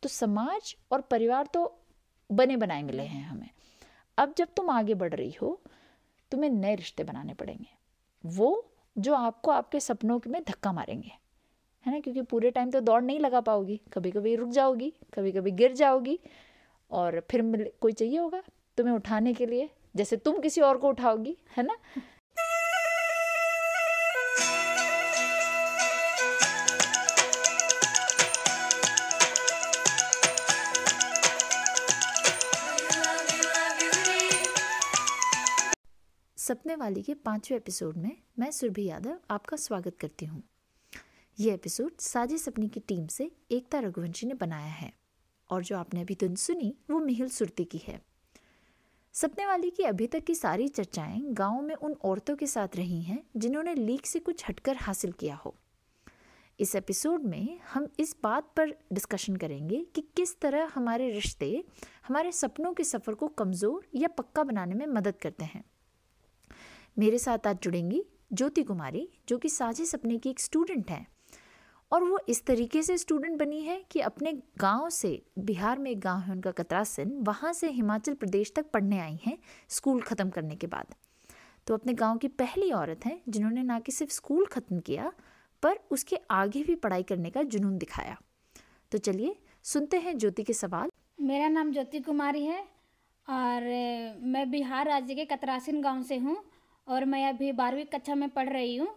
तो समाज और परिवार तो बने बनाए मिले हैं हमें। अब जब तुम आगे बढ़ रही हो, तुम्हें नए रिश्ते बनाने पड़ेंगे, वो जो आपको आपके सपनों में धक्का मारेंगे, है ना, क्योंकि पूरे टाइम तो दौड़ नहीं लगा पाओगी, कभी कभी रुक जाओगी, कभी कभी गिर जाओगी, और फिर कोई चाहिए होगा तुम्हें उठाने के लिए, जैसे तुम किसी और को उठाओगी, है ना। सपने वाली के 5वें एपिसोड में मैं सुरभि यादव आपका स्वागत करती हूँ। यह एपिसोड साझे सपने की टीम से एकता रघुवंशी ने बनाया है, और जो आपने अभी धुन सुनी वो मिहिल सुरती की है। सपने वाली की अभी तक की सारी चर्चाएं गाँव में उन औरतों के साथ रही हैं जिन्होंने लीक से कुछ हटकर हासिल किया हो। इस एपिसोड में हम इस बात पर डिस्कशन करेंगे कि किस तरह हमारे रिश्ते हमारे सपनों के सफ़र को कमज़ोर या पक्का बनाने में मदद करते हैं। मेरे साथ आज जुड़ेंगी ज्योति कुमारी, जो कि साझे सपने की एक स्टूडेंट हैं, और वो इस तरीके से स्टूडेंट बनी है कि अपने गांव से, बिहार में एक गांव है उनका कतरासिन, वहाँ से हिमाचल प्रदेश तक पढ़ने आई हैं स्कूल ख़त्म करने के बाद। तो अपने गांव की पहली औरत हैं जिन्होंने ना कि सिर्फ स्कूल ख़त्म किया पर उसके आगे भी पढ़ाई करने का जुनून दिखाया। तो चलिए सुनते हैं ज्योति के सवाल। मेरा नाम ज्योति कुमारी है और मैं बिहार राज्य के कतरासिन गांव से हूँ, और मैं अभी 12वीं कक्षा में पढ़ रही हूँ,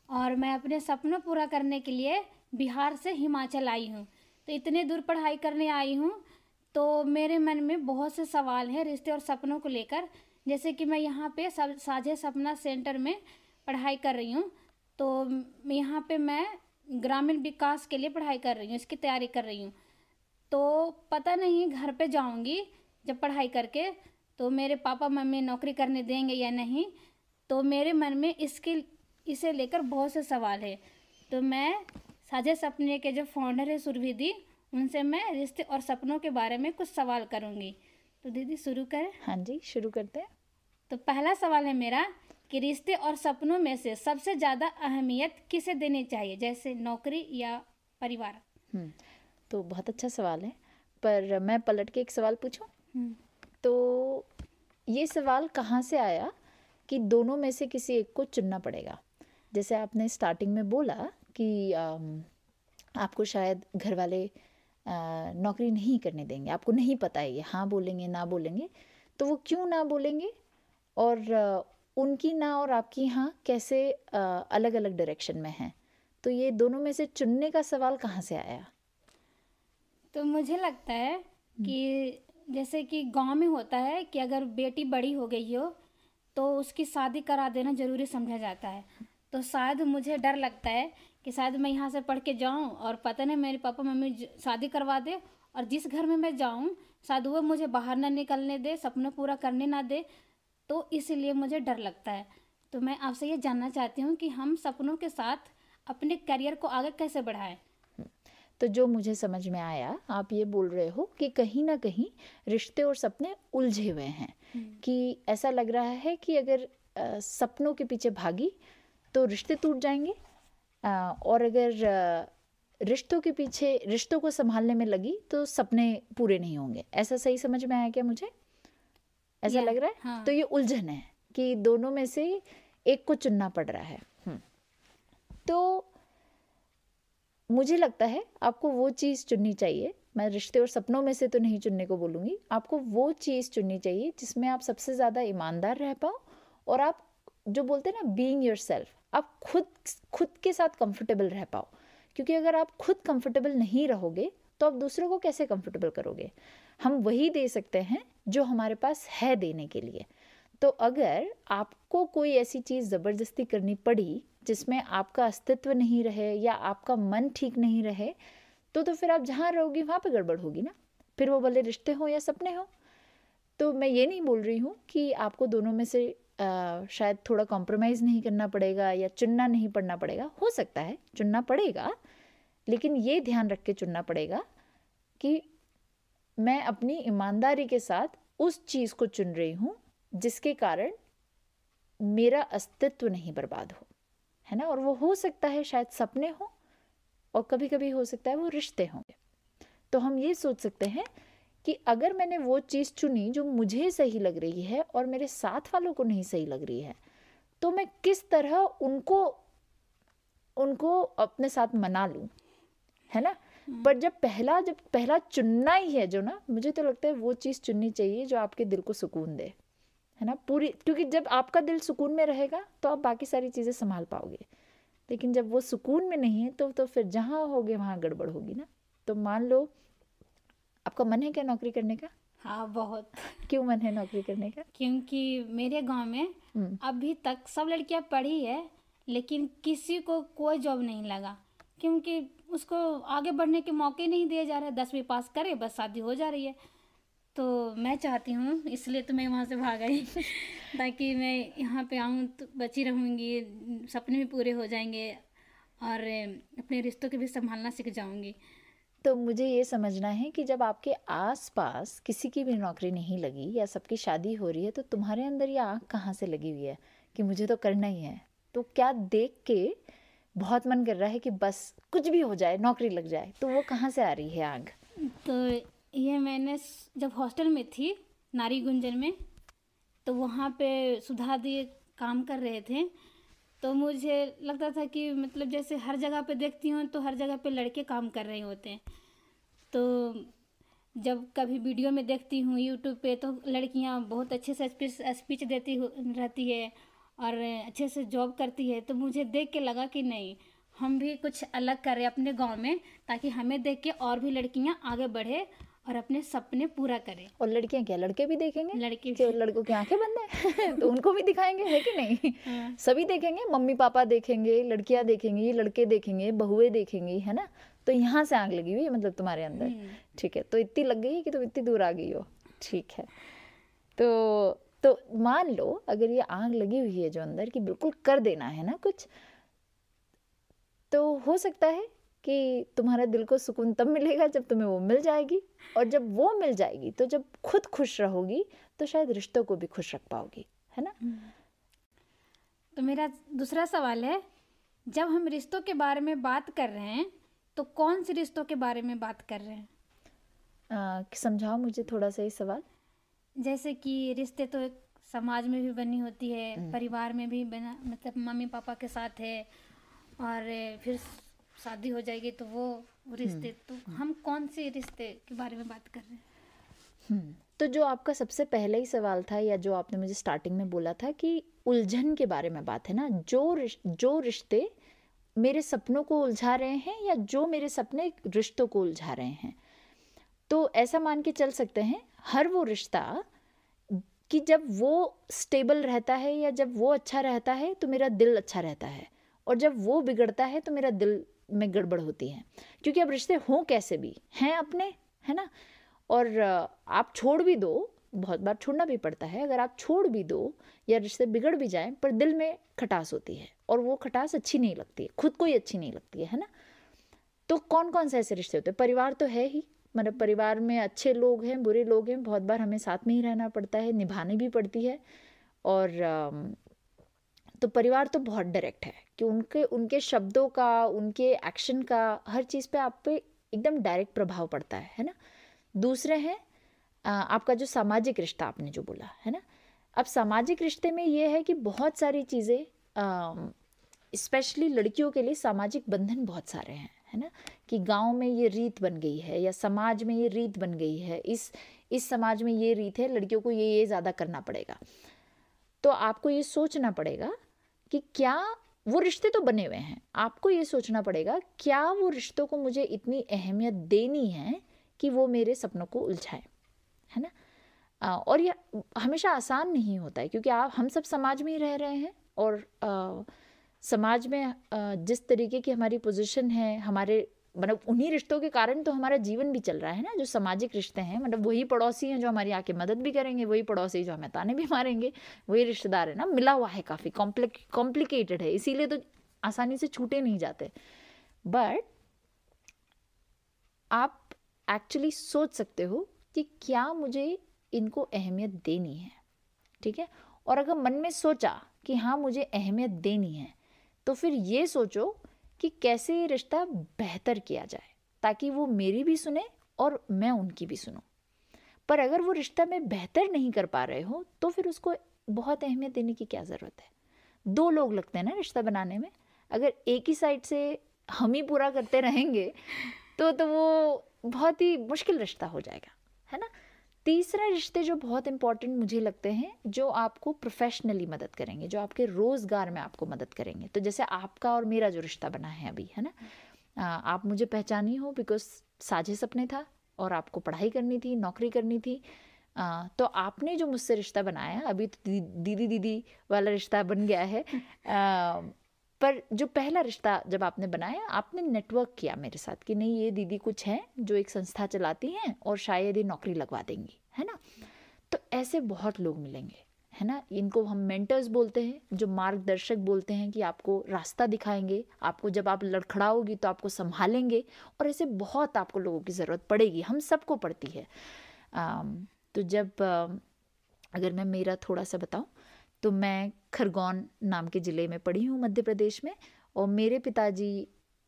और मैं अपने सपनों पूरा करने के लिए बिहार से हिमाचल आई हूँ। तो इतने दूर पढ़ाई करने आई हूँ, तो मेरे मन में बहुत से सवाल हैं रिश्ते और सपनों को लेकर। जैसे कि मैं यहाँ पे साझे सपना सेंटर में पढ़ाई कर रही हूँ, तो यहाँ पे मैं ग्रामीण विकास के लिए पढ़ाई कर रही हूँ, इसकी तैयारी कर रही हूँ। तो पता नहीं घर पे जाऊँगी जब पढ़ाई करके तो मेरे पापा मम्मी नौकरी करने देंगे या नहीं। तो मेरे मन में इसे लेकर बहुत से सवाल है। तो मैं साझे सपने के जो फाउंडर है सुरभि दी, उनसे मैं रिश्ते और सपनों के बारे में कुछ सवाल करूँगी। तो दीदी शुरू करें? हाँ जी, शुरू करते हैं। तो पहला सवाल है मेरा कि रिश्ते और सपनों में से सबसे ज़्यादा अहमियत किसे देनी चाहिए, जैसे नौकरी या परिवार? तो बहुत अच्छा सवाल है, पर मैं पलट के एक सवाल पूछूं? तो ये सवाल कहाँ से आया कि दोनों में से किसी एक को चुनना पड़ेगा। जैसे आपने स्टार्टिंग में बोला कि आपको शायद घर वाले नौकरी नहीं करने देंगे, आपको नहीं पता है ये हाँ बोलेंगे ना बोलेंगे, तो वो क्यों ना बोलेंगे, और उनकी ना और आपकी हाँ कैसे अलग अलग डायरेक्शन में हैं। तो ये दोनों में से चुनने का सवाल कहाँ से आया? तो मुझे लगता है कि जैसे कि गांव में होता है कि अगर बेटी बड़ी हो गई हो तो उसकी शादी करा देना ज़रूरी समझा जाता है। तो शायद मुझे डर लगता है कि शायद मैं यहाँ से पढ़ के जाऊँ और पता नहीं मेरे पापा मम्मी शादी करवा दे, और जिस घर में मैं जाऊँ शायद वो मुझे बाहर ना निकलने दे, सपना पूरा करने ना दे। तो इसलिए मुझे डर लगता है। तो मैं आपसे ये जानना चाहती हूँ कि हम सपनों के साथ अपने करियर को आगे कैसे बढ़ाएं? तो जो मुझे समझ में आया, आप ये बोल रहे हो कि कहीं ना कहीं रिश्ते और सपने उलझे हुए हैं, कि ऐसा लग रहा है कि अगर सपनों के पीछे भागी तो रिश्ते टूट जाएंगे, और अगर रिश्तों के पीछे रिश्तों को संभालने में लगी तो सपने पूरे नहीं होंगे। ऐसा सही समझ में आया क्या मुझे? ऐसा लग रहा है? हाँ। तो ये उलझन है कि दोनों में से एक को चुनना पड़ रहा है। तो मुझे लगता है आपको वो चीज़ चुननी चाहिए, मैं रिश्ते और सपनों में से तो नहीं चुनने को बोलूँगी, आपको वो चीज़ चुननी चाहिए जिसमें आप सबसे ज़्यादा ईमानदार रह पाओ, और आप जो बोलते हैं ना बीइंग योरसेल्फ, आप खुद के साथ कंफर्टेबल रह पाओ। क्योंकि अगर आप खुद कंफर्टेबल नहीं रहोगे तो आप दूसरों को कैसे कंफर्टेबल करोगे? हम वही दे सकते हैं जो हमारे पास है देने के लिए। तो अगर आपको कोई ऐसी चीज़ ज़बरदस्ती करनी पड़ी जिसमें आपका अस्तित्व नहीं रहे या आपका मन ठीक नहीं रहे, तो फिर आप जहाँ रहोगी वहाँ पे गड़बड़ होगी ना, फिर वो भले रिश्ते हो या सपने हो। तो मैं ये नहीं बोल रही हूँ कि आपको दोनों में से शायद थोड़ा कॉम्प्रोमाइज़ नहीं करना पड़ेगा या चुनना नहीं पड़ना पड़ेगा। हो सकता है चुनना पड़ेगा, लेकिन ये ध्यान रख के चुनना पड़ेगा कि मैं अपनी ईमानदारी के साथ उस चीज़ को चुन रही हूँ जिसके कारण मेरा अस्तित्व नहीं बर्बाद हो, है ना। और वो हो सकता है शायद सपने हो, और कभी कभी हो सकता है वो रिश्ते होंगे। तो हम ये सोच सकते हैं कि अगर मैंने वो चीज़ चुनी जो मुझे सही लग रही है और मेरे साथ वालों को नहीं सही लग रही है, तो मैं किस तरह उनको अपने साथ मना लूँ, है ना। पर जब पहला चुनना ही है जो ना, मुझे तो लगता है वो चीज़ चुननी चाहिए जो आपके दिल को सुकून दे, है ना। पूरी, क्योंकि जब आपका दिल सुकून में रहेगा तो आप बाकी सारी चीज़ें संभाल पाओगे, लेकिन जब वो सुकून में नहीं है तो फिर जहाँ होगे वहाँ गड़बड़ होगी ना। तो मान लो आपका मन है क्या नौकरी करने का? हाँ, बहुत। क्यों मन है नौकरी करने का? क्योंकि मेरे गांव में अभी तक सब लड़कियां पढ़ी है, लेकिन किसी को कोई जॉब नहीं लगा, क्योंकि उसको आगे बढ़ने के मौके नहीं दिए जा रहे। 10वीं पास करे बस शादी हो जा रही है। तो मैं चाहती हूँ, इसलिए तो मैं वहाँ से भाग आई ताकि मैं यहाँ पे आऊँ तो बची रहूँगी, सपने भी पूरे हो जाएंगे और अपने रिश्तों के भी संभालना सीख जाऊँगी। तो मुझे ये समझना है कि जब आपके आसपास किसी की भी नौकरी नहीं लगी या सबकी शादी हो रही है, तो तुम्हारे अंदर ये आँख कहाँ से लगी हुई है कि मुझे तो करना ही है? तो क्या देख के बहुत मन कर रहा है कि बस कुछ भी हो जाए, नौकरी लग जाए? तो वो कहाँ से आ रही है आग? तो ये मैंने जब हॉस्टल में थी नारी गुंजन में, तो वहाँ पे सुधा दी काम कर रहे थे। तो मुझे लगता था कि मतलब जैसे हर जगह पे देखती हूँ तो हर जगह पे लड़के काम कर रहे होते हैं। तो जब कभी वीडियो में देखती हूँ यूट्यूब पे, तो लड़कियाँ बहुत अच्छे से स्पीच देती रहती है और अच्छे से जॉब करती है। तो मुझे देख के लगा कि नहीं, हम भी कुछ अलग करें अपने गांव में, ताकि हमें देख के और भी लड़कियाँ आगे बढ़े और अपने सपने पूरा करें। और लड़कियां क्या, लड़के भी देखेंगे? लड़के जो लड़कों की आंखें बंद है तो उनको भी दिखाएंगे, है कि नहीं? हाँ। सभी देखेंगे, मम्मी पापा देखेंगे, लड़कियां देखेंगी, लड़के देखेंगे, बहुएं देखेंगी, है ना। तो यहाँ से आग लगी हुई है मतलब तुम्हारे अंदर। ठीक है, तो इतनी लग गई है कि तुम इतनी दूर आ गई हो। ठीक है, तो मान लो अगर ये आग लगी हुई है जो अंदर कि बिल्कुल कर देना है ना कुछ, तो हो सकता है कि तुम्हारे दिल को सुकून तब मिलेगा जब तुम्हें वो मिल जाएगी, और जब वो मिल जाएगी तो जब खुद खुश रहोगी तो शायद रिश्तों को भी खुश रख पाओगी, है ना। तो मेरा दूसरा सवाल है, जब हम रिश्तों के बारे में बात कर रहे हैं तो कौन से रिश्तों के बारे में बात कर रहे हैं? समझाओ मुझे थोड़ा सा ये सवाल। जैसे कि रिश्ते तो एक समाज में भी बनी होती है, परिवार में भी बना, मतलब मम्मी पापा के साथ है, और फिर शादी हो जाएगी तो वो रिश्ते। तो हम कौन से रिश्ते के बारे में बात कर रहे हैं? तो जो आपका सबसे पहला ही सवाल था, या जो आपने मुझे स्टार्टिंग में बोला था कि उलझन के बारे में बात है ना, जो रिश्ते मेरे सपनों को उलझा रहे हैं या जो मेरे सपने रिश्तों को उलझा रहे हैं, तो ऐसा मान के चल सकते हैं हर वो रिश्ता कि जब वो स्टेबल रहता है या जब वो अच्छा रहता है तो मेरा दिल अच्छा रहता है, और जब वो बिगड़ता है तो मेरा दिल में गड़बड़ होती है। क्योंकि अब रिश्ते हों कैसे भी हैं अपने, है ना। और आप छोड़ भी दो, बहुत बार छोड़ना भी पड़ता है, अगर आप छोड़ भी दो या रिश्ते बिगड़ भी जाएं, पर दिल में खटास होती है, और वो खटास अच्छी नहीं लगती है, खुद को ही अच्छी नहीं लगती है ना। तो कौन कौन से ऐसे रिश्ते होते हैं? परिवार तो है ही, मतलब परिवार में अच्छे लोग हैं, बुरे लोग हैं, बहुत बार हमें साथ में ही रहना पड़ता है, निभानी भी पड़ती है। और तो परिवार तो बहुत डायरेक्ट है कि उनके शब्दों का, उनके एक्शन का, हर चीज़ पे आप पे एकदम डायरेक्ट प्रभाव पड़ता है ना। दूसरे हैं आपका जो सामाजिक रिश्ता आपने जो बोला, है ना। अब सामाजिक रिश्ते में ये है कि बहुत सारी चीज़ें, स्पेशली लड़कियों के लिए सामाजिक बंधन बहुत सारे हैं, है ना। कि गांव में ये रीत बन गई है या समाज में ये रीत बन गई है, इस समाज में ये रीत है, लड़कियों को ये ज़्यादा करना पड़ेगा। तो आपको ये सोचना पड़ेगा कि क्या वो रिश्ते तो बने हुए हैं, आपको ये सोचना पड़ेगा क्या वो रिश्तों को मुझे इतनी अहमियत देनी है कि वो मेरे सपनों को उलझाए, है ना। और ये हमेशा आसान नहीं होता है, क्योंकि हम सब समाज में ही रह रहे हैं, और समाज में जिस तरीके की हमारी पोजीशन है, हमारे मतलब उन्हीं रिश्तों के कारण तो हमारा जीवन भी चल रहा है ना। जो सामाजिक रिश्ते हैं, मतलब वही पड़ोसी हैं जो हमारी आके मदद भी करेंगे, वही पड़ोसी जो हमें ताने भी मारेंगे, वही रिश्तेदार है ना। मिला हुआ है, काफ़ी कॉम्प्लिकेटेड है, इसीलिए तो आसानी से छूटे नहीं जाते। बट आप एक्चुअली सोच सकते हो कि क्या मुझे इनको अहमियत देनी है, ठीक है। और अगर मन में सोचा कि हाँ मुझे अहमियत देनी है, तो फिर ये सोचो कि कैसे ये रिश्ता बेहतर किया जाए ताकि वो मेरी भी सुने और मैं उनकी भी सुनूं। पर अगर वो रिश्ता मैं बेहतर नहीं कर पा रहे हो तो फिर उसको बहुत अहमियत देने की क्या ज़रूरत है। 2 लोग लगते हैं ना रिश्ता बनाने में, अगर एक ही साइड से हम ही पूरा करते रहेंगे तो वो बहुत ही मुश्किल रिश्ता हो जाएगा, है ना। तीसरा रिश्ते जो बहुत इंपॉर्टेंट मुझे लगते हैं, जो आपको प्रोफेशनली मदद करेंगे, जो आपके रोज़गार में आपको मदद करेंगे। तो जैसे आपका और मेरा जो रिश्ता बना है अभी, है ना, आप मुझे पहचानी हो बिकॉज साझे सपने था और आपको पढ़ाई करनी थी, नौकरी करनी थी। तो आपने जो मुझसे रिश्ता बनाया, अभी तो दीदी दीदी वाला रिश्ता बन गया है, पर जो पहला रिश्ता जब आपने बनाया, आपने नेटवर्क किया मेरे साथ कि नहीं ये दीदी कुछ है जो एक संस्था चलाती हैं और शायद ये नौकरी लगवा देंगी, है ना। तो ऐसे बहुत लोग मिलेंगे, है ना। इनको हम मेंटर्स बोलते हैं, जो मार्गदर्शक बोलते हैं कि आपको रास्ता दिखाएंगे, आपको जब आप लड़खड़ाओगी तो आपको संभालेंगे। और ऐसे बहुत आपको लोगों की ज़रूरत पड़ेगी, हम सबको पड़ती है। तो जब अगर मैं मेरा थोड़ा सा बताऊं तो मैं खरगोन नाम के ज़िले में पढ़ी हूँ मध्य प्रदेश में। और मेरे पिताजी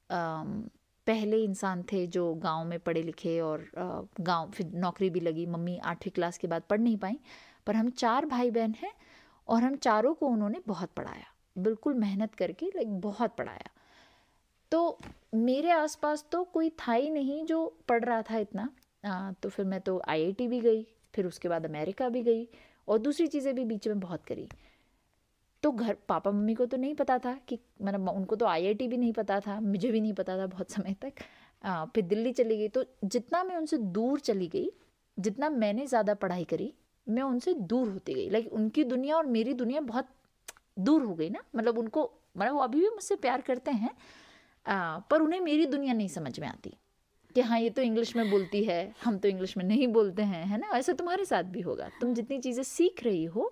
पहले इंसान थे जो गांव में पढ़े लिखे और गांव फिर नौकरी भी लगी। मम्मी 8वीं क्लास के बाद पढ़ नहीं पाई, पर हम 4 भाई बहन हैं और हम चारों को उन्होंने बहुत पढ़ाया, बिल्कुल मेहनत करके, लाइक बहुत पढ़ाया। तो मेरे आसपास तो कोई था ही नहीं जो पढ़ रहा था इतना। तो फिर मैं तो IIT भी गई, फिर उसके बाद अमेरिका भी गई और दूसरी चीज़ें भी बीच में बहुत करी। तो घर पापा मम्मी को तो नहीं पता था कि, मतलब उनको तो IIT भी नहीं पता था, मुझे भी नहीं पता था बहुत समय तक। फिर दिल्ली चली गई। तो जितना मैं उनसे दूर चली गई, जितना मैंने ज़्यादा पढ़ाई करी, मैं उनसे दूर होती गई। लाइक उनकी दुनिया और मेरी दुनिया बहुत दूर हो गई ना। मतलब उनको, मतलब वो अभी भी मुझसे प्यार करते हैं, पर उन्हें मेरी दुनिया नहीं समझ में आती कि हाँ ये तो इंग्लिश में बोलती है, हम तो इंग्लिश में नहीं बोलते हैं, है ना। ऐसा तुम्हारे साथ भी होगा। तुम जितनी चीज़ें सीख रही हो,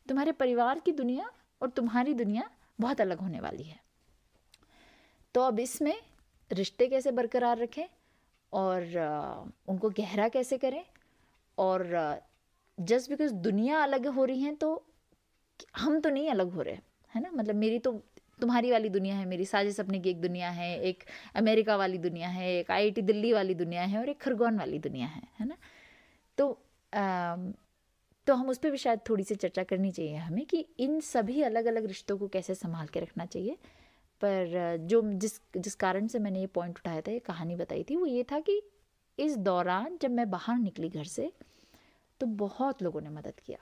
तुम्हारे परिवार की दुनिया और तुम्हारी दुनिया बहुत अलग होने वाली है। तो अब इसमें रिश्ते कैसे बरकरार रखें और उनको गहरा कैसे करें। और जस्ट बिकॉज दुनिया अलग हो रही है तो हम तो नहीं अलग हो रहे, है ना। मतलब मेरी तो तुम्हारी वाली दुनिया है, मेरी साझे सपने की एक दुनिया है, एक अमेरिका वाली दुनिया है, एक IIT दिल्ली वाली दुनिया है और एक खरगोन वाली दुनिया है ना। तो हम उस पर भी शायद थोड़ी सी चर्चा करनी चाहिए हमें कि इन सभी अलग अलग रिश्तों को कैसे संभाल के रखना चाहिए। पर जो जिस कारण से मैंने ये पॉइंट उठाया था, ये कहानी बताई थी, वो ये था कि इस दौरान जब मैं बाहर निकली घर से तो बहुत लोगों ने मदद किया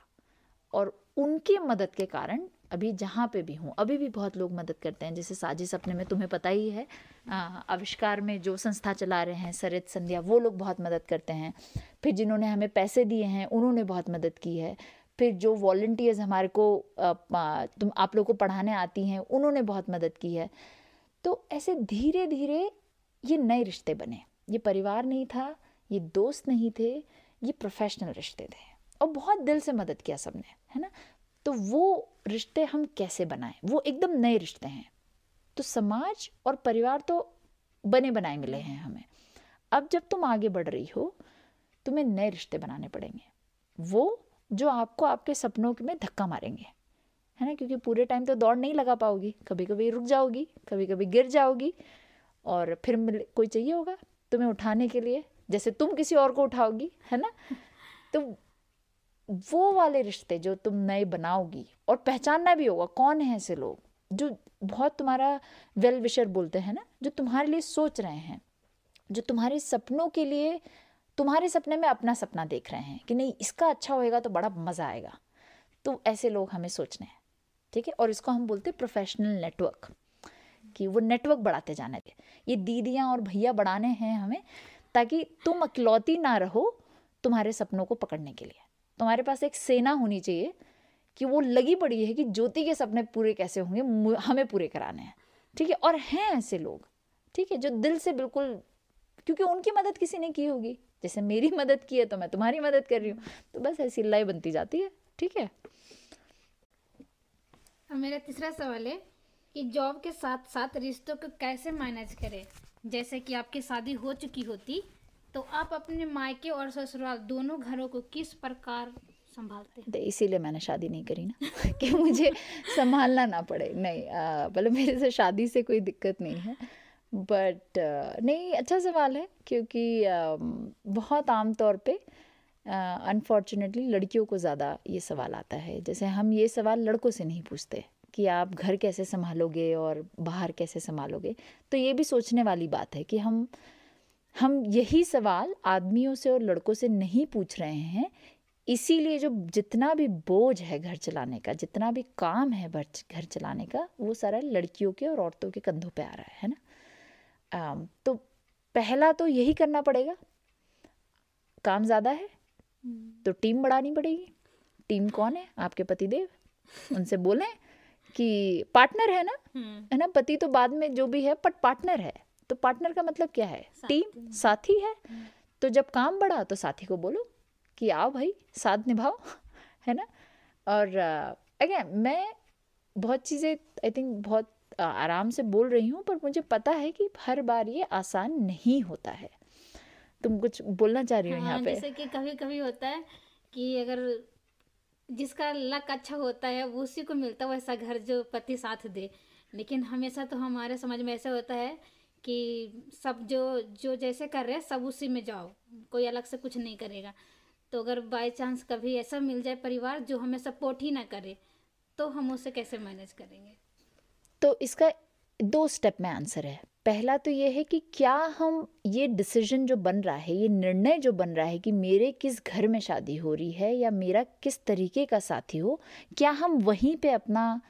और उनकी मदद के कारण अभी जहाँ पे भी हूँ, अभी भी बहुत लोग मदद करते हैं। जैसे साझे सपने में तुम्हें पता ही है, आविष्कार में जो संस्था चला रहे हैं सरित संध्या, वो लोग बहुत मदद करते हैं। फिर जिन्होंने हमें पैसे दिए हैं उन्होंने बहुत मदद की है। फिर जो वॉलंटियर्स हमारे को आप लोग को पढ़ाने आती हैं, उन्होंने बहुत मदद की है। तो ऐसे धीरे धीरे ये नए रिश्ते बने। ये परिवार नहीं था, ये दोस्त नहीं थे, ये प्रोफेशनल रिश्ते थे और बहुत दिल से मदद किया सबने, है ना। तो वो रिश्ते हम कैसे बनाएं, वो एकदम नए रिश्ते हैं। तो समाज और परिवार तो बने बनाए मिले हैं हमें। अब जब तुम आगे बढ़ रही हो, तुम्हें नए रिश्ते बनाने पड़ेंगे, वो जो आपको आपके सपनों में धक्का मारेंगे, है ना। क्योंकि पूरे टाइम तो दौड़ नहीं लगा पाओगी, कभी कभी रुक जाओगी, कभी कभी गिर जाओगी और फिर कोई चाहिए होगा तुम्हें उठाने के लिए, जैसे तुम किसी और को उठाओगी, है ना। तो वो वाले रिश्ते जो तुम नए बनाओगी, और पहचानना भी होगा कौन है ऐसे लोग जो बहुत तुम्हारा वेल विशर बोलते हैं ना, जो तुम्हारे लिए सोच रहे हैं, जो तुम्हारे सपनों के लिए, तुम्हारे सपने में अपना सपना देख रहे हैं कि नहीं इसका अच्छा होएगा तो बड़ा मज़ा आएगा। तो ऐसे लोग हमें सोचने हैं, ठीक है। और इसको हम बोलते हैं प्रोफेशनल नेटवर्क, कि वो नेटवर्क बढ़ाते जाने थे। ये दीदियाँ और भैया बढ़ाने हैं हमें, ताकि तुम अकेलौती ना रहो तुम्हारे सपनों को पकड़ने के लिए। तुम्हारे पास एक सेना होनी चाहिए कि वो लगी पड़ी है कि ज्योति के सपने पूरे कैसे होंगे, हमें पूरे कराने हैं, ठीक है। और हैं ऐसे लोग, ठीक है, जो दिल से बिल्कुल, क्योंकि उनकी मदद किसी ने की होगी, जैसे मेरी मदद की है तो मैं तुम्हारी मदद कर रही हूँ, तो बस ऐसी लाई बनती जाती है, ठीक है। मेरा तीसरा सवाल है कि जॉब के साथ साथ रिश्तों को कैसे मैनेज करें। जैसे कि आपकी शादी हो चुकी होती तो आप अपने मायके और ससुराल दोनों घरों को किस प्रकार संभालते हैं? तो इसीलिए मैंने शादी नहीं करी ना कि मुझे संभालना ना पड़े। नहीं, मतलब मेरे से शादी से कोई दिक्कत नहीं है, बट नहीं, अच्छा सवाल है, क्योंकि बहुत आम तौर पे अनफॉर्चुनेटली लड़कियों को ज़्यादा ये सवाल आता है। जैसे हम ये सवाल लड़कों से नहीं पूछते कि आप घर कैसे संभालोगे और बाहर कैसे संभालोगे। तो ये भी सोचने वाली बात है कि हम यही सवाल आदमियों से और लड़कों से नहीं पूछ रहे हैं। इसीलिए जो जितना भी बोझ है घर चलाने का, जितना भी काम है घर चलाने का, वो सारा लड़कियों के और औरतों के कंधों पे आ रहा है ना। तो पहला तो यही करना पड़ेगा। काम ज़्यादा है तो टीम बढ़ानी पड़ेगी। टीम कौन है? आपके पतिदेव। उनसे बोलें कि पार्टनर है ना, है ना। पति तो बाद में जो भी है, बट पार्टनर है। तो पार्टनर का मतलब क्या है? टीम, साथी है। तो जब काम बढ़ा तो साथी को बोलो कि आओ भाई साथ निभाओ, है ना। और अगेन मैं बहुत चीज़ें आई थिंक बहुत आराम से बोल रही हूँ, पर मुझे पता है कि हर बार ये आसान नहीं होता है। तुम कुछ बोलना चाह रही हो यहाँ पे? जैसे कि कभी कभी होता है कि अगर जिसका लक अच्छा होता है वो उसी को मिलता है वैसा घर जो पति साथ दे। लेकिन हमेशा तो हमारे समाज में ऐसा होता है कि सब जो जो जैसे कर रहे हैं सब उसी में जाओ, कोई अलग से कुछ नहीं करेगा। तो अगर बाय चांस कभी ऐसा मिल जाए परिवार जो हमें सपोर्ट ही ना करे, तो हम उसे कैसे मैनेज करेंगे? तो इसका 2 स्टेप में आंसर है। पहला तो ये है कि क्या हम ये डिसीजन जो बन रहा है, ये निर्णय जो बन रहा है कि मेरे किस घर में शादी हो रही है या मेरा किस तरीके का साथी हो, क्या हम वहीं पे अपना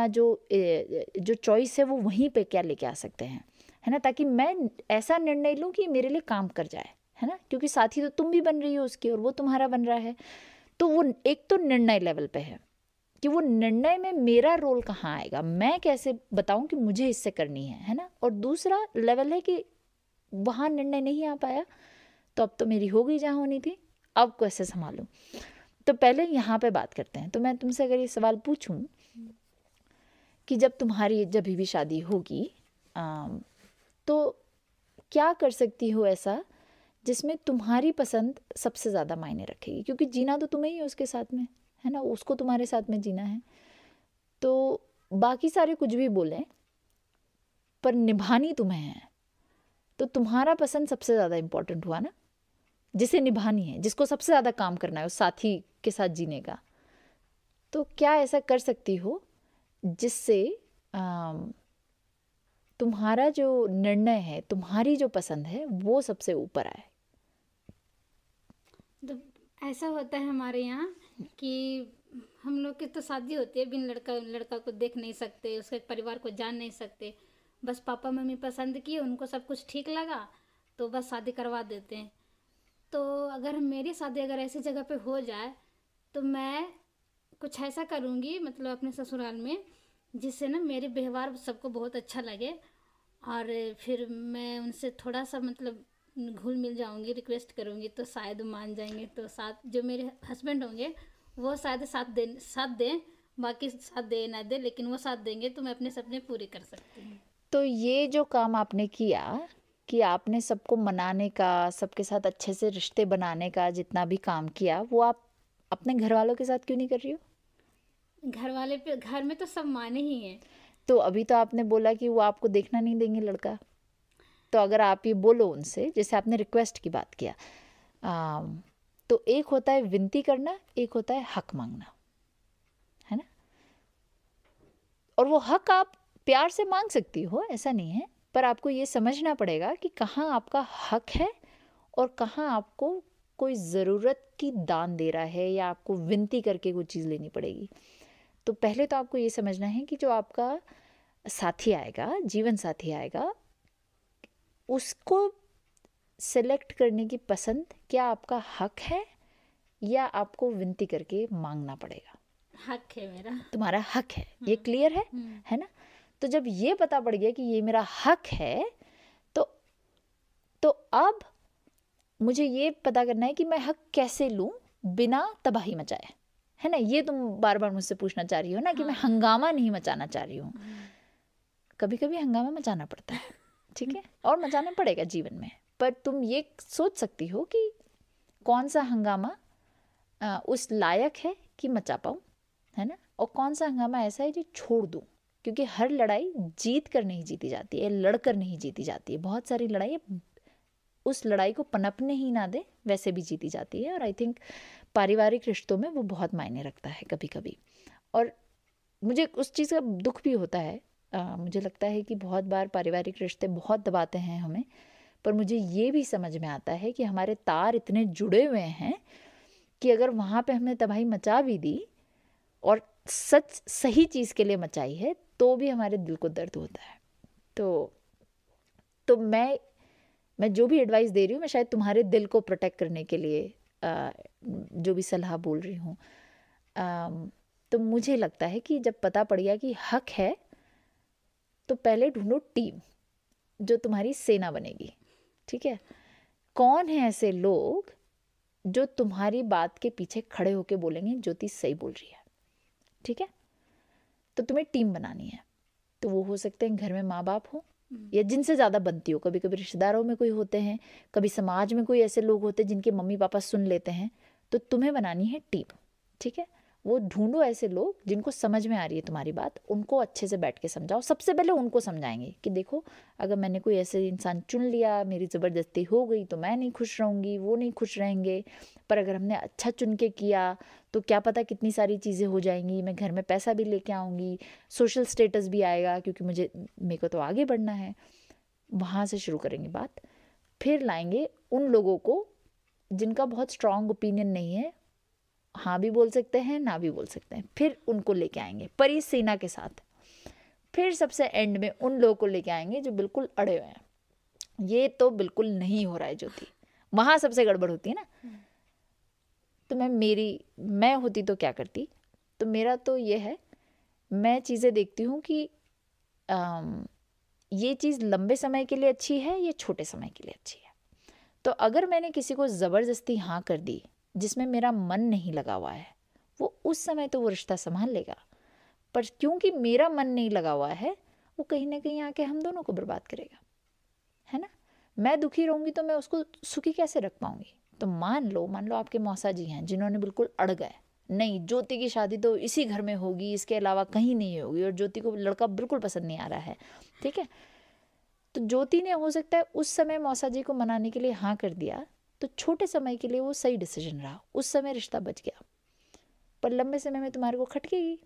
जो चॉइस है वो वहीं पे क्या लेके आ सकते हैं, है ना। ताकि मैं ऐसा निर्णय लूँ कि मेरे लिए काम कर जाए, है ना। क्योंकि साथी तो तुम भी बन रही हो उसकी और वो तुम्हारा बन रहा है। तो वो एक तो निर्णय लेवल पे है कि वो निर्णय में मेरा रोल कहाँ आएगा, मैं कैसे बताऊं कि मुझे इससे करनी है ना। और दूसरा लेवल है कि वहाँ निर्णय नहीं आ पाया तो अब तो मेरी हो गई जहाँ होनी थी, अब कैसे संभालूं। तो पहले यहाँ पे बात करते हैं। तो मैं तुमसे अगर ये सवाल पूछूं कि जब भी शादी होगी तो क्या कर सकती हो ऐसा जिसमें तुम्हारी पसंद सबसे ज़्यादा मायने रखेगी, क्योंकि जीना तो तुम्हें ही है उसके साथ में, है ना। उसको तुम्हारे साथ में जीना है। तो बाकी सारे कुछ भी बोलें पर निभानी तुम्हें है। तो तुम्हारा पसंद सबसे ज़्यादा इम्पोर्टेंट हुआ ना, जिसे निभानी है, जिसको सबसे ज़्यादा काम करना है उस साथी के साथ जीने का। तो क्या ऐसा कर सकती हो जिससे तुम्हारा जो निर्णय है, तुम्हारी जो पसंद है, वो सबसे ऊपर आए? तो ऐसा होता है हमारे यहाँ कि हम लोग की तो शादी होती है, बिन लड़का को देख नहीं सकते, उसके परिवार को जान नहीं सकते। बस पापा मम्मी पसंद किए, उनको सब कुछ ठीक लगा तो बस शादी करवा देते हैं। तो अगर मेरी शादी अगर ऐसी जगह पे हो जाए तो मैं कुछ ऐसा करूँगी, मतलब अपने ससुराल में, जिससे ना मेरे व्यवहार सबको बहुत अच्छा लगे। और फिर मैं उनसे थोड़ा सा मतलब घुल मिल जाऊंगी, रिक्वेस्ट करूंगी तो शायद मान जाएंगे। तो साथ जो मेरे हस्बैंड होंगे वो शायद साथ दें, बाकी साथ दे ना दे, लेकिन वो साथ देंगे तो मैं अपने सपने पूरे कर सकती हूँ। तो ये जो काम आपने किया कि आपने सबको मनाने का, सबके साथ अच्छे से रिश्ते बनाने का जितना भी काम किया, वो आप अपने घर वालों के साथ क्यों नहीं कर रही हो? घर में तो सब माने ही हैं। तो अभी तो आपने बोला कि वो आपको देखना नहीं देंगे लड़का। तो अगर आप ये बोलो उनसे, जैसे आपने रिक्वेस्ट की बात किया, तो एक होता है विनती करना, एक होता है हक मांगना, है ना। और वो हक आप प्यार से मांग सकती हो, ऐसा नहीं है, पर आपको ये समझना पड़ेगा कि कहाँ आपका हक है और कहाँ आपको कोई ज़रूरत की दान दे रहा है या आपको विनती करके कोई चीज़ लेनी पड़ेगी। तो पहले तो आपको ये समझना है कि जो आपका साथी आएगा, जीवन साथी आएगा, उसको सेलेक्ट करने की पसंद क्या आपका हक है या आपको विनती करके मांगना पड़ेगा? हक है मेरा। तुम्हारा हक है, ये क्लियर है ना। तो जब ये पता पड़ गया कि ये मेरा हक है, तो अब मुझे ये पता करना है कि मैं हक कैसे लूं बिना तबाही मचाए, है ना। ये तुम बार बार मुझसे पूछना चाह रही हो ना कि मैं हंगामा नहीं मचाना चाह रही हूँ। कभी कभी हंगामा मचाना पड़ता है, ठीक है, और मचाना पड़ेगा जीवन में। पर तुम ये सोच सकती हो कि कौन सा हंगामा उस लायक है कि मचा पाऊँ, है ना, और कौन सा हंगामा ऐसा है जो छोड़ दूँ क्योंकि हर लड़ाई जीत कर नहीं जीती जाती है, लड़ कर नहीं जीती जाती है। बहुत सारी लड़ाई उस लड़ाई को पनपने ही ना दे वैसे भी जीती जाती है। और आई थिंक पारिवारिक रिश्तों में वो बहुत मायने रखता है कभी कभी। और मुझे उस चीज़ का दुख भी होता है। मुझे लगता है कि बहुत बार पारिवारिक रिश्ते बहुत दबाते हैं हमें, पर मुझे ये भी समझ में आता है कि हमारे तार इतने जुड़े हुए हैं कि अगर वहाँ पे हमने तबाही मचा भी दी और सच सही चीज़ के लिए मचाई है तो भी हमारे दिल को दर्द होता है। तो मैं जो भी एडवाइस दे रही हूँ, मैं शायद तुम्हारे दिल को प्रोटेक्ट करने के लिए जो भी सलाह बोल रही हूँ। तो मुझे लगता है कि जब पता पड़ गया कि हक है, तो पहले ढूंढो टीम जो तुम्हारी सेना बनेगी। ठीक है, कौन है ऐसे लोग जो तुम्हारी बात के पीछे खड़े होके बोलेंगे ज्योति सही बोल रही है। ठीक है, तो तुम्हें टीम बनानी है। तो वो हो सकते हैं घर में माँ बाप हो या जिनसे ज़्यादा बनती हो, कभी कभी रिश्तेदारों में कोई होते हैं, कभी समाज में कोई ऐसे लोग होते हैं जिनके मम्मी पापा सुन लेते हैं। तो तुम्हें बनानी है टीम। ठीक है, वो ढूंढो ऐसे लोग जिनको समझ में आ रही है तुम्हारी बात, उनको अच्छे से बैठ के समझाओ। सबसे पहले उनको समझाएंगे कि देखो, अगर मैंने कोई ऐसे इंसान चुन लिया, मेरी ज़बरदस्ती हो गई तो मैं नहीं खुश रहूँगी, वो नहीं खुश रहेंगे। पर अगर हमने अच्छा चुन के किया तो क्या पता कितनी सारी चीज़ें हो जाएंगी, मैं घर में पैसा भी लेके आऊँगी, सोशल स्टेटस भी आएगा, क्योंकि मेरे को तो आगे बढ़ना है। वहाँ से शुरू करेंगे बात। फिर लाएंगे उन लोगों को जिनका बहुत स्ट्रॉन्ग ओपिनियन नहीं है, हाँ भी बोल सकते हैं ना भी बोल सकते हैं, फिर उनको लेके आएंगे परी सेना के साथ। फिर सबसे एंड में उन लोगों को लेके आएंगे जो बिल्कुल अड़े हुए हैं, ये तो बिल्कुल नहीं हो रहा है ज्योति, वहाँ सबसे गड़बड़ होती है ना। तो मैं होती तो क्या करती। तो मेरा तो ये है, मैं चीज़ें देखती हूँ कि ये चीज़ लंबे समय के लिए अच्छी है या छोटे समय के लिए अच्छी है। तो अगर मैंने किसी को ज़बरदस्ती हाँ कर दी जिसमें मेरा मन नहीं लगा हुआ है, वो उस समय तो वो रिश्ता संभाल लेगा, पर क्योंकि मेरा मन नहीं लगा हुआ है, वो कहीं ना कहीं आके हम दोनों को बर्बाद करेगा, है ना। मैं दुखी रहूँगी तो मैं उसको सुखी कैसे रख पाऊँगी। तो मान लो आपके मौसा जी हैं जिन्होंने बिल्कुल अड़ गए, नहीं ज्योति की शादी तो इसी घर में होगी, इसके अलावा कहीं नहीं होगी, और ज्योति को लड़का बिल्कुल पसंद नहीं आ रहा है। ठीक है, तो ज्योति ने हो सकता है उस समय मौसा जी को मनाने के लिए हाँ कर दिया, तो छोटे समय के लिए वो सही डिसीजन रहा, उस समय रिश्ता बच गया, पर लंबे समय में तुम्हारे को खटकेगी।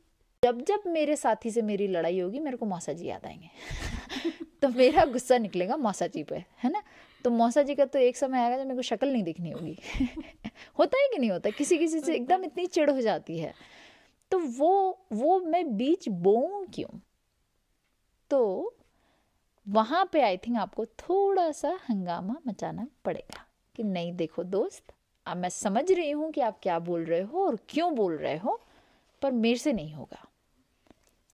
जब जब मेरे साथी से मेरी लड़ाई होगी, मेरे को मौसा जी याद आएंगे तो मेरा गुस्सा निकलेगा मौसा जी पे, है ना। तो मौसा जी का तो एक समय आएगा जब मेरे को शक्ल नहीं दिखनी होगी होता है कि नहीं होता, किसी किसी से एकदम इतनी चिढ़ हो जाती है। तो वो मैं बीच बोऊं क्यों। तो वहाँ पे आई थिंक आपको थोड़ा सा हंगामा मचाना पड़ेगा कि नहीं देखो दोस्त, अब मैं समझ रही हूँ कि आप क्या बोल रहे हो और क्यों बोल रहे हो, पर मेरे से नहीं होगा।